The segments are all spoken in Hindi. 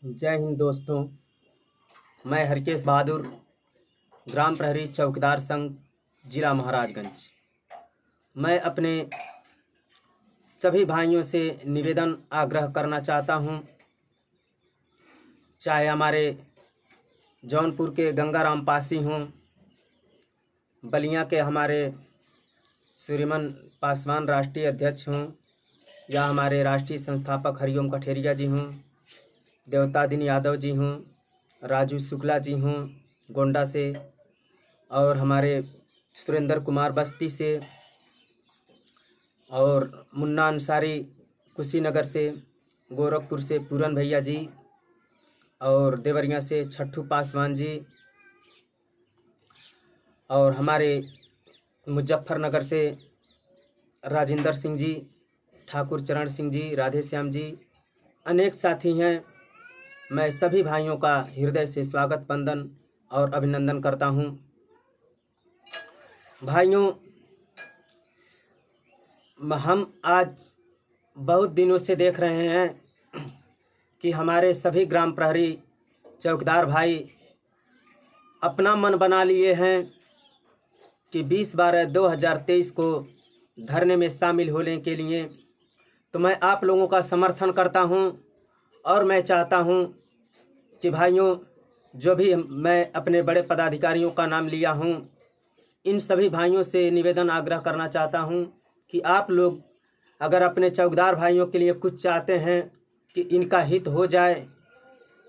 जय हिंद दोस्तों। मैं हरकेश बहादुर, ग्राम प्रहरी चौकीदार संघ, जिला महाराजगंज। मैं अपने सभी भाइयों से निवेदन आग्रह करना चाहता हूं, चाहे हमारे जौनपुर के गंगाराम पासी हों, बलिया के हमारे श्रीमान पासवान राष्ट्रीय अध्यक्ष हों, या हमारे राष्ट्रीय संस्थापक हरिओम कठेरिया जी हों, देवतादिन यादव जी हों, राजू शुक्ला जी हों गोंडा से, और हमारे सुरेंद्र कुमार बस्ती से, और मुन्ना अंसारी कुशीनगर से, गोरखपुर से पूरन भैया जी, और देवरिया से छट्टू पासवान जी, और हमारे मुजफ्फरनगर से राजेंद्र सिंह जी, ठाकुर चरण सिंह जी, राधे श्याम जी, अनेक साथी हैं। मैं सभी भाइयों का हृदय से स्वागत, वंदन और अभिनंदन करता हूं। भाइयों, हम आज बहुत दिनों से देख रहे हैं कि हमारे सभी ग्राम प्रहरी चौकीदार भाई अपना मन बना लिए हैं कि 20/12/2023 को धरने में शामिल होने के लिए। तो मैं आप लोगों का समर्थन करता हूं, और मैं चाहता हूं कि भाइयों, जो भी मैं अपने बड़े पदाधिकारियों का नाम लिया हूं, इन सभी भाइयों से निवेदन आग्रह करना चाहता हूं कि आप लोग अगर अपने चौकीदार भाइयों के लिए कुछ चाहते हैं कि इनका हित हो जाए,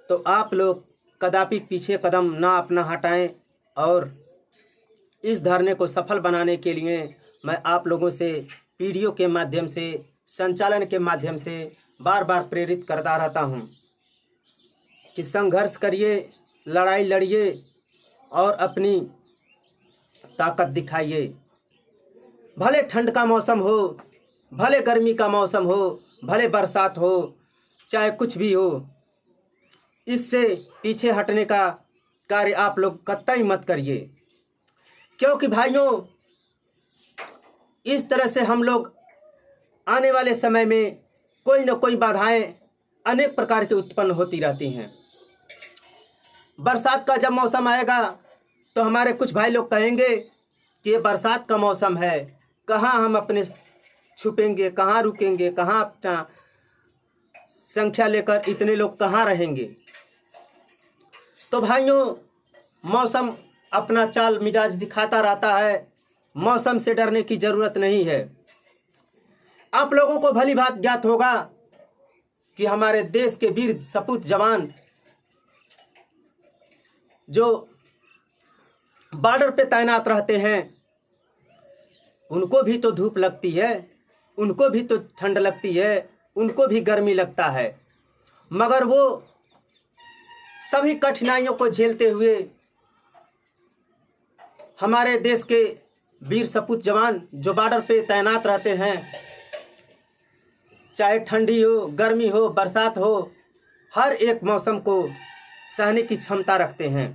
तो आप लोग कदापि पीछे कदम ना अपना हटाएं, और इस धरने को सफल बनाने के लिए मैं आप लोगों से पीडीओ के माध्यम से, संचालन के माध्यम से बार बार प्रेरित करता रहता हूं कि संघर्ष करिए, लड़ाई लड़िए और अपनी ताकत दिखाइए। भले ठंड का मौसम हो, भले गर्मी का मौसम हो, भले बरसात हो, चाहे कुछ भी हो, इससे पीछे हटने का कार्य आप लोग कतई मत करिए। क्योंकि भाइयों, इस तरह से हम लोग आने वाले समय में कोई न कोई बाधाएं अनेक प्रकार की उत्पन्न होती रहती हैं। बरसात का जब मौसम आएगा तो हमारे कुछ भाई लोग कहेंगे कि ये बरसात का मौसम है, कहाँ हम अपने छुपेंगे, कहाँ रुकेंगे, कहाँ अपना संख्या लेकर इतने लोग कहाँ रहेंगे। तो भाइयों, मौसम अपना चाल मिजाज दिखाता रहता है, मौसम से डरने की ज़रूरत नहीं है। आप लोगों को भली बात ज्ञात होगा कि हमारे देश के वीर सपूत जवान जो बॉर्डर पे तैनात रहते हैं, उनको भी तो धूप लगती है, उनको भी तो ठंड लगती है, उनको भी गर्मी लगता है, मगर वो सभी कठिनाइयों को झेलते हुए हमारे देश के वीर सपूत जवान जो बॉर्डर पे तैनात रहते हैं, चाहे ठंडी हो, गर्मी हो, बरसात हो, हर एक मौसम को सहने की क्षमता रखते हैं,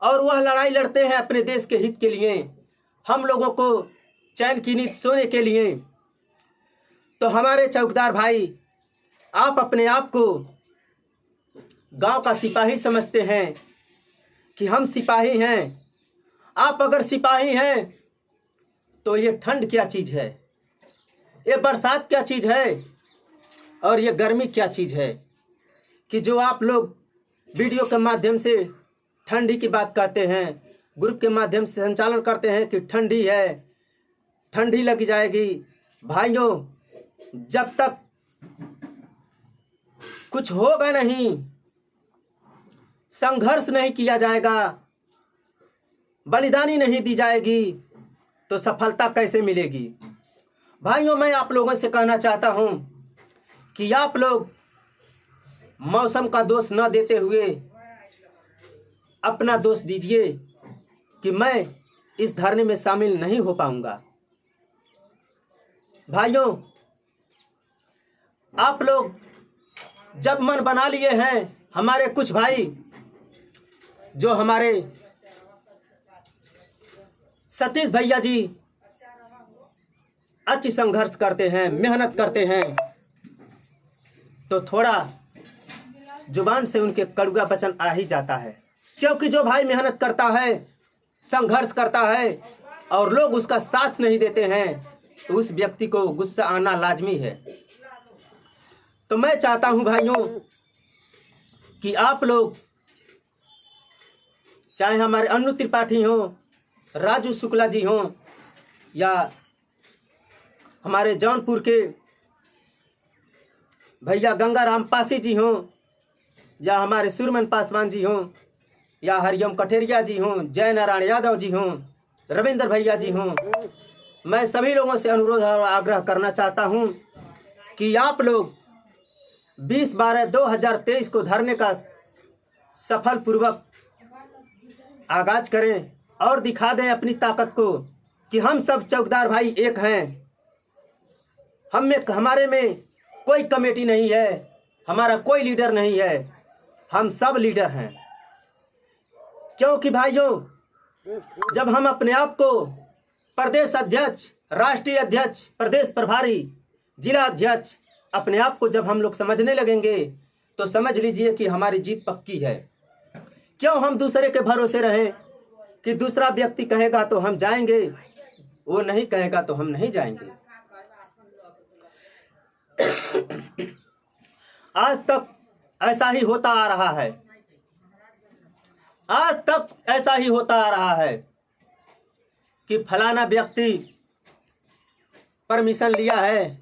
और वह लड़ाई लड़ते हैं अपने देश के हित के लिए, हम लोगों को चैन की नींद सोने के लिए। तो हमारे चौकीदार भाई, आप अपने आप को गांव का सिपाही समझते हैं कि हम सिपाही हैं। आप अगर सिपाही हैं तो ये ठंड क्या चीज़ है, ये बरसात क्या चीज़ है, और ये गर्मी क्या चीज़ है कि जो आप लोग वीडियो के माध्यम से ठंडी की बात कहते हैं, ग्रुप के माध्यम से संचालन करते हैं कि ठंडी है, ठंडी लग जाएगी। भाइयों, जब तक कुछ होगा नहीं, संघर्ष नहीं किया जाएगा, बलिदानी नहीं दी जाएगी, तो सफलता कैसे मिलेगी। भाइयों, मैं आप लोगों से कहना चाहता हूं कि आप लोग मौसम का दोष न देते हुए अपना दोष दीजिए कि मैं इस धरने में शामिल नहीं हो पाऊंगा। भाइयों, आप लोग जब मन बना लिए हैं, हमारे कुछ भाई जो हमारे सतीश भैया जी अच्छी संघर्ष करते हैं, मेहनत करते हैं, तो थोड़ा जुबान से उनके कड़वा वचन आ ही जाता है, क्योंकि जो भाई मेहनत करता है, संघर्ष करता है और लोग उसका साथ नहीं देते हैं, तो उस व्यक्ति को गुस्सा आना लाजमी है। तो मैं चाहता हूं भाइयों कि आप लोग, चाहे हमारे अनु त्रिपाठी हों, राजू शुक्ला जी हों, या हमारे जौनपुर के भैया गंगाराम पासी जी हों, या हमारे सुरमन पासवान जी हों, या हरिओम कठेरिया जी हों, जय नारायण यादव जी हों, रविंद्र भैया जी हों, मैं सभी लोगों से अनुरोध और आग्रह करना चाहता हूं कि आप लोग 20/12/2023 को धरने का सफल पूर्वक आगाज करें और दिखा दें अपनी ताकत को कि हम सब चौकीदार भाई एक हैं। हमारे में कोई कमेटी नहीं है, हमारा कोई लीडर नहीं है, हम सब लीडर हैं। क्योंकि भाइयों, जब हम अपने आप को प्रदेश अध्यक्ष, राष्ट्रीय अध्यक्ष, प्रदेश प्रभारी, जिला अध्यक्ष अपने आप को जब हम लोग समझने लगेंगे तो समझ लीजिए कि हमारी जीत पक्की है। क्यों हम दूसरे के भरोसे रहें कि दूसरा व्यक्ति कहेगा तो हम जाएंगे, वो नहीं कहेगा तो हम नहीं जाएंगे। आज तक ऐसा ही होता आ रहा है, आज तक ऐसा ही होता आ रहा है कि फलाना व्यक्ति परमिशन लिया है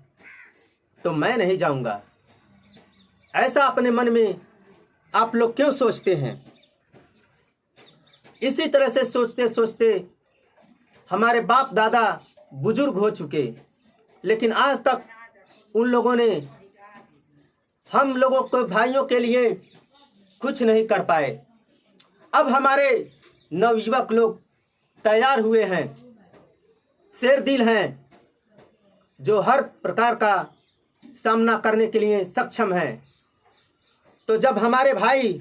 तो मैं नहीं जाऊंगा। ऐसा अपने मन में आप लोग क्यों सोचते हैं? इसी तरह से सोचते सोचते हमारे बाप दादा बुजुर्ग हो चुके, लेकिन आज तक उन लोगों ने हम लोगों को भाइयों के लिए कुछ नहीं कर पाए। अब हमारे नवयुवक लोग तैयार हुए हैं, शेर दिल हैं, जो हर प्रकार का सामना करने के लिए सक्षम हैं। तो जब हमारे भाई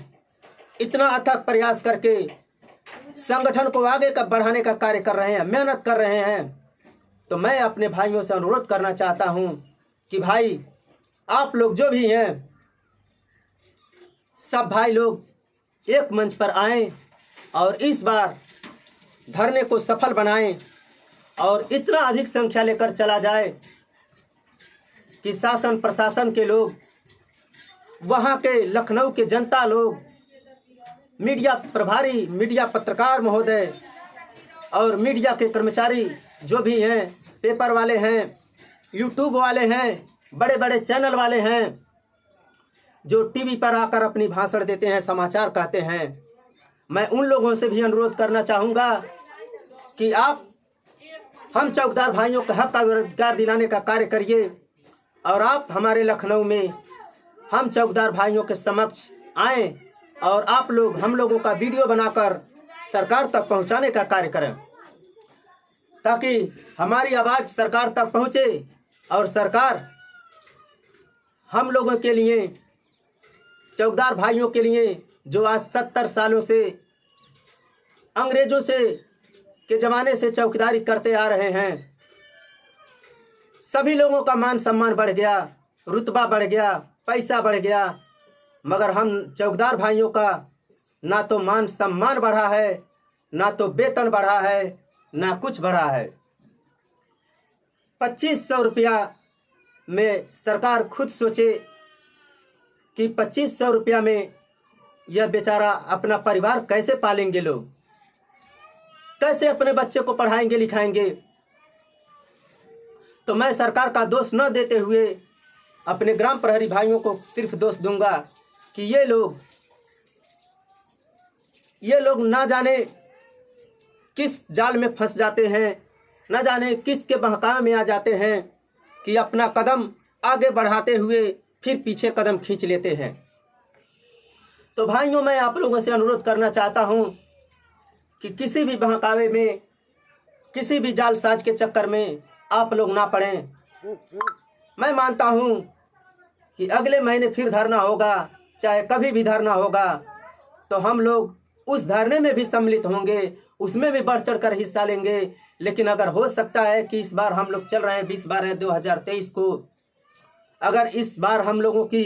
इतना अथक प्रयास करके संगठन को आगे का बढ़ाने का कार्य कर रहे हैं, मेहनत कर रहे हैं, तो मैं अपने भाइयों से अनुरोध करना चाहता हूं कि भाई आप लोग जो भी हैं, सब भाई लोग एक मंच पर आएं और इस बार धरने को सफल बनाएं और इतना अधिक संख्या लेकर चला जाए कि शासन प्रशासन के लोग, वहाँ के लखनऊ के जनता लोग, मीडिया प्रभारी, मीडिया पत्रकार महोदय और मीडिया के कर्मचारी जो भी हैं, पेपर वाले हैं, यूट्यूब वाले हैं, बड़े बड़े चैनल वाले हैं, जो टीवी पर आकर अपनी भाषण देते हैं, समाचार कहते हैं, मैं उन लोगों से भी अनुरोध करना चाहूँगा कि आप हम चौकीदार भाइयों का हक का अधिकार दिलाने का कार्य करिए और आप हमारे लखनऊ में हम चौकीदार भाइयों के समक्ष आएँ और आप लोग हम लोगों का वीडियो बनाकर सरकार तक पहुंचाने का कार्य करें, ताकि हमारी आवाज़ सरकार तक पहुंचे और सरकार हम लोगों के लिए, चौकीदार भाइयों के लिए, जो आज 70 सालों से अंग्रेजों से के ज़माने से चौकीदारी करते आ रहे हैं, सभी लोगों का मान सम्मान बढ़ गया, रुतबा बढ़ गया, पैसा बढ़ गया, मगर हम चौकीदार भाइयों का ना तो मान सम्मान बढ़ा है, ना तो वेतन बढ़ा है, ना कुछ बढ़ा है। 2500 रुपया में सरकार खुद सोचे कि 2500 रुपया में यह बेचारा अपना परिवार कैसे पालेंगे, लोग कैसे अपने बच्चे को पढ़ाएंगे लिखाएंगे। तो मैं सरकार का दोष न देते हुए अपने ग्राम प्रहरी भाइयों को सिर्फ दोष दूंगा कि ये लोग ना जाने किस जाल में फंस जाते हैं, ना जाने किसके बहकावे में आ जाते हैं कि अपना कदम आगे बढ़ाते हुए फिर पीछे कदम खींच लेते हैं। तो भाइयों, मैं आप लोगों से अनुरोध करना चाहता हूं कि किसी भी बहकावे में, किसी भी जालसाज के चक्कर में आप लोग ना पड़ें। मैं मानता हूं कि अगले महीने फिर धरना होगा, चाहे कभी भी धरना होगा, तो हम लोग उस धरने में भी सम्मिलित होंगे, उसमें भी बढ़ चढ़ कर हिस्सा लेंगे। लेकिन अगर हो सकता है कि इस बार हम लोग चल रहे हैं 20/12/2023 को, अगर इस बार हम लोगों की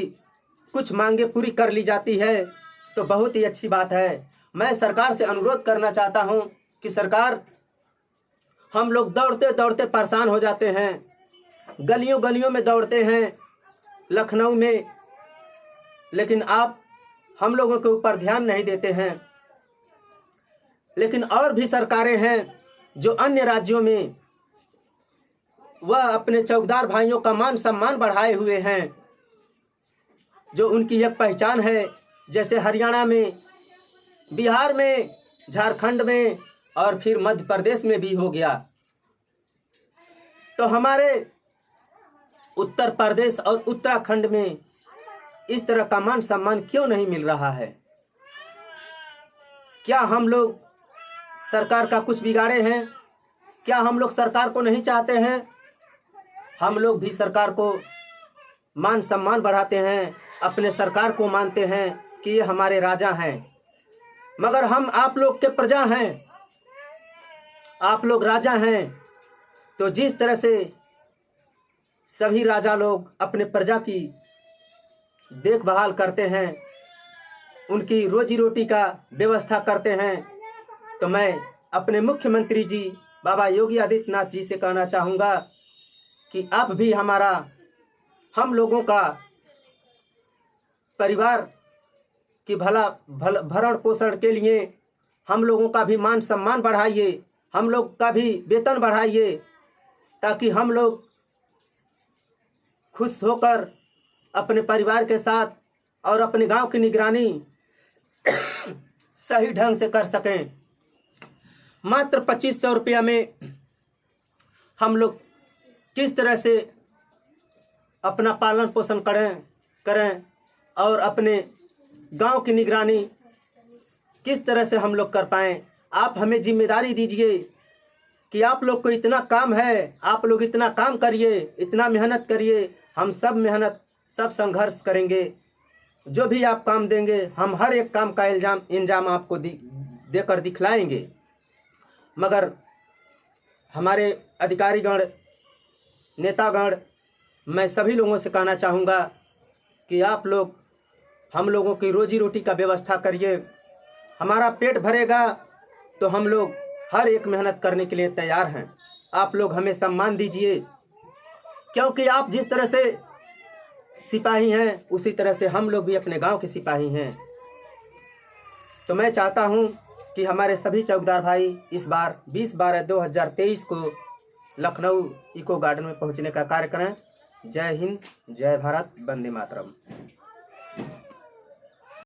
कुछ मांगे पूरी कर ली जाती है तो बहुत ही अच्छी बात है। मैं सरकार से अनुरोध करना चाहता हूं कि सरकार, हम लोग दौड़ते दौड़ते परेशान हो जाते हैं, गलियों गलियों में दौड़ते हैं लखनऊ में, लेकिन आप हम लोगों के ऊपर ध्यान नहीं देते हैं। लेकिन और भी सरकारें हैं जो अन्य राज्यों में वह अपने चौकीदार भाइयों का मान सम्मान बढ़ाए हुए हैं, जो उनकी एक पहचान है। जैसे हरियाणा में, बिहार में, झारखंड में और फिर मध्य प्रदेश में भी हो गया। तो हमारे उत्तर प्रदेश और उत्तराखंड में इस तरह का मान सम्मान क्यों नहीं मिल रहा है? क्या हम लोग सरकार का कुछ बिगाड़े हैं? क्या हम लोग सरकार को नहीं चाहते हैं? हम लोग भी सरकार को मान सम्मान बढ़ाते हैं, अपने सरकार को मानते हैं कि ये हमारे राजा हैं, मगर हम आप लोग के प्रजा हैं, आप लोग राजा हैं। तो जिस तरह से सभी राजा लोग अपने प्रजा की देखभाल करते हैं, उनकी रोजी रोटी का व्यवस्था करते हैं, तो मैं अपने मुख्यमंत्री जी बाबा योगी आदित्यनाथ जी से कहना चाहूँगा कि आप भी हम लोगों का परिवार की भरण पोषण के लिए हम लोगों का भी मान सम्मान बढ़ाइए, हम लोग का भी वेतन बढ़ाइए, ताकि हम लोग खुश होकर अपने परिवार के साथ और अपने गांव की निगरानी सही ढंग से कर सकें। मात्र 2500 रुपया में हम लोग किस तरह से अपना पालन पोषण करें और अपने गांव की निगरानी किस तरह से हम लोग कर पाएँ। आप हमें जिम्मेदारी दीजिए कि आप लोग को इतना काम है, आप लोग इतना काम करिए, इतना मेहनत करिए। हम सब मेहनत, सब संघर्ष करेंगे। जो भी आप काम देंगे, हम हर एक काम का इंजाम आपको देकर दिखलाएंगे। मगर हमारे अधिकारीगण, नेतागण, मैं सभी लोगों से कहना चाहूँगा कि आप लोग हम लोगों की रोजी रोटी का व्यवस्था करिए। हमारा पेट भरेगा तो हम लोग हर एक मेहनत करने के लिए तैयार हैं। आप लोग हमें सम्मान दीजिए, क्योंकि आप जिस तरह से सिपाही हैं, उसी तरह से हम लोग भी अपने गांव के सिपाही हैं। तो मैं चाहता हूं कि हमारे सभी चौकीदार भाई इस बार 20/12/2023 को लखनऊ इको गार्डन में पहुंचने का कार्य करें। जय हिंद, जय भारत, वंदे मातरम।